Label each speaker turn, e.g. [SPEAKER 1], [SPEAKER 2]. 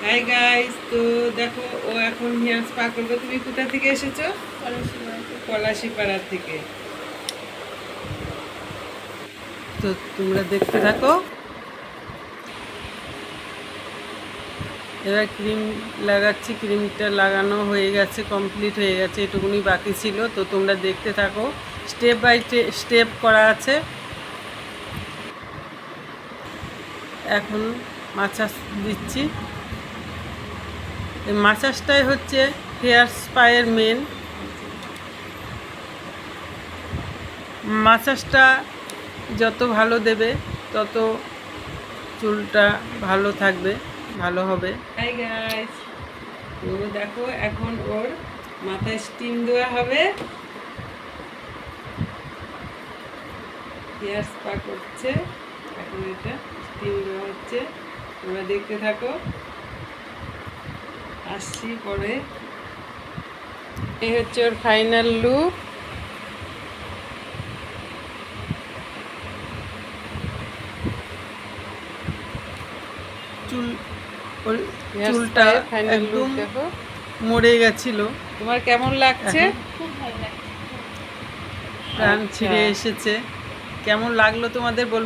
[SPEAKER 1] Hi guys, তো দেখো ও এখন হেয়ার স্পা করবে। তুমি কোথা থেকে এসেছো? পলাশিপাড়া থেকে। তো তোমরা দেখতে থাকো। এবার ক্রিম লাগাচ্ছি, ক্রিমটা লাগানো হয়ে গেছে, কমপ্লিট হয়ে গেছে, এটুকুনি বাকি ছিল। তো তোমরা দেখতে থাকো, স্টেপ বাই স্টেপ করা আছে। এখন মাসাজ দিচ্ছি। এই মাসাজটাই হচ্ছে হেয়ার স্পায়ের মেন। মাসাজটা যত ভালো দেবে তত চুলটা ভালো থাকবে, ভালো হবে। হাই গাইস, তো দেখো এখন ওর মাথায় স্টিম দেওয়া হবে। হেয়ার স্পা করছে, এখন এটা স্টিম দেওয়া হচ্ছে। তোমরা দেখতে থাকো, আসছি পরে। এই হচ্ছে ওর ফাইনাল লুক। চুলটা একদম মরে গেছিল। তোমার কেমন লাগছে? প্রাণ ফিরে এসেছে। কেমন লাগলো তোমাদের বলবে।